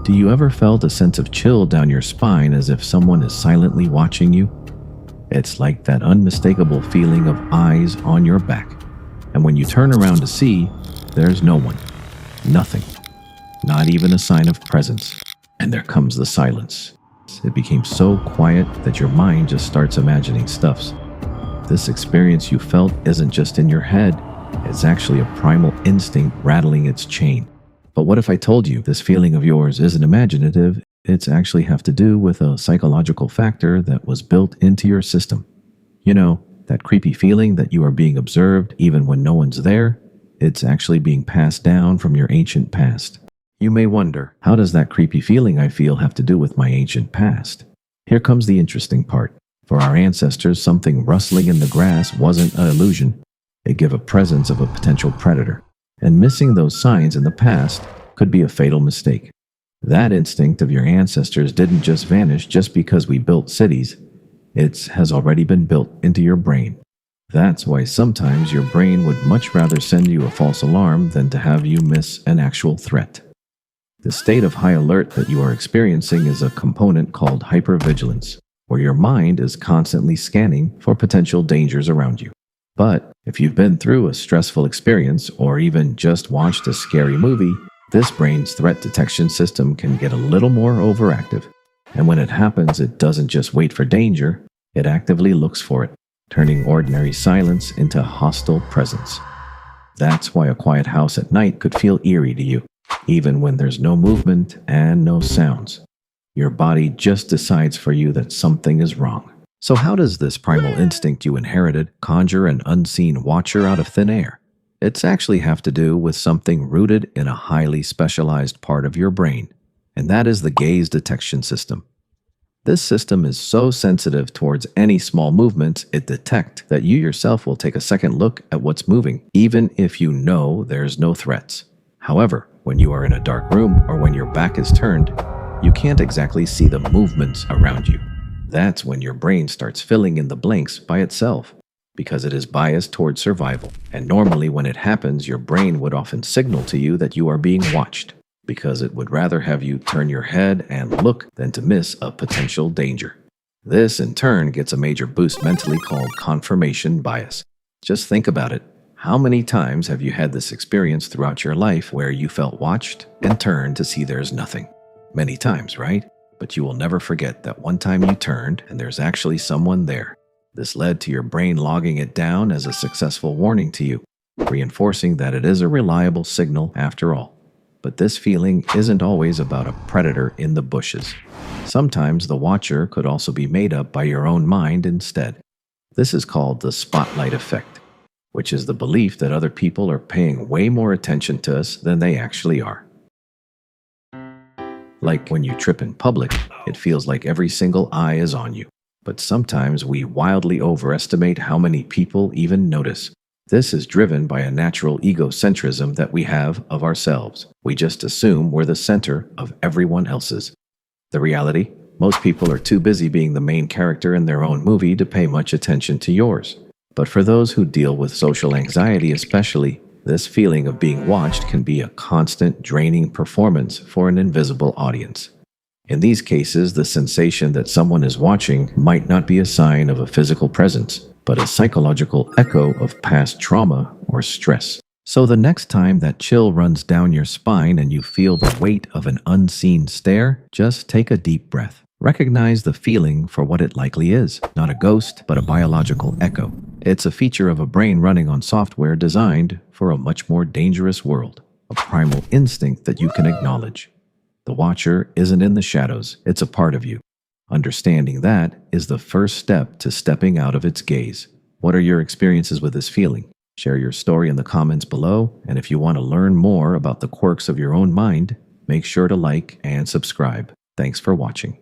Do you ever felt a sense of chill down your spine as if someone is silently watching you? It's like that unmistakable feeling of eyes on your back. And when you turn around to see, there's no one. Nothing. Not even a sign of presence. And there comes the silence. It became so quiet that your mind just starts imagining stuffs. This experience you felt isn't just in your head. It's actually a primal instinct rattling its chain. But what if I told you this feeling of yours isn't imaginative? It's actually have to do with a psychological factor that was built into your system. You know, that creepy feeling that you are being observed even when no one's there? It's actually being passed down from your ancient past. You may wonder, how does that creepy feeling I feel have to do with my ancient past? Here comes the interesting part. For our ancestors, something rustling in the grass wasn't an illusion. It gave a presence of a potential predator. And missing those signs in the past could be a fatal mistake. That instinct of your ancestors didn't just vanish just because we built cities. It has already been built into your brain. That's why sometimes your brain would much rather send you a false alarm than to have you miss an actual threat. The state of high alert that you are experiencing is a component called hypervigilance, where your mind is constantly scanning for potential dangers around you. But if you've been through a stressful experience or even just watched a scary movie, this brain's threat detection system can get a little more overactive. And when it happens, it doesn't just wait for danger, it actively looks for it, turning ordinary silence into hostile presence. That's why a quiet house at night could feel eerie to you, even when there's no movement and no sounds. Your body just decides for you that something is wrong. So how does this primal instinct you inherited conjure an unseen watcher out of thin air? It's actually have to do with something rooted in a highly specialized part of your brain, and that is the gaze detection system. This system is so sensitive towards any small movements it detects that you yourself will take a second look at what's moving, even if you know there's no threats. However, when you are in a dark room or when your back is turned, you can't exactly see the movements around you. That's when your brain starts filling in the blanks by itself, because it is biased towards survival. And normally when it happens, your brain would often signal to you that you are being watched, because it would rather have you turn your head and look than to miss a potential danger. This, in turn, gets a major boost mentally called confirmation bias. Just think about it. How many times have you had this experience throughout your life where you felt watched and turned to see there's nothing? Many times, right? But you will never forget that one time you turned and there's actually someone there. This led to your brain logging it down as a successful warning to you, reinforcing that it is a reliable signal after all. But this feeling isn't always about a predator in the bushes. Sometimes the watcher could also be made up by your own mind instead. This is called the spotlight effect, which is the belief that other people are paying way more attention to us than they actually are. Like when you trip in public, it feels like every single eye is on you. But sometimes we wildly overestimate how many people even notice. This is driven by a natural egocentrism that we have of ourselves. We just assume we're the center of everyone else's. The reality, most people are too busy being the main character in their own movie to pay much attention to yours. But for those who deal with social anxiety especially, this feeling of being watched can be a constant, draining performance for an invisible audience. In these cases, the sensation that someone is watching might not be a sign of a physical presence, but a psychological echo of past trauma or stress. So the next time that chill runs down your spine and you feel the weight of an unseen stare, just take a deep breath. Recognize the feeling for what it likely is, not a ghost, but a biological echo. It's a feature of a brain running on software designed for a much more dangerous world, a primal instinct that you can acknowledge. The watcher isn't in the shadows, it's a part of you. Understanding that is the first step to stepping out of its gaze. What are your experiences with this feeling? Share your story in the comments below, and if you want to learn more about the quirks of your own mind, make sure to like and subscribe. Thanks for watching.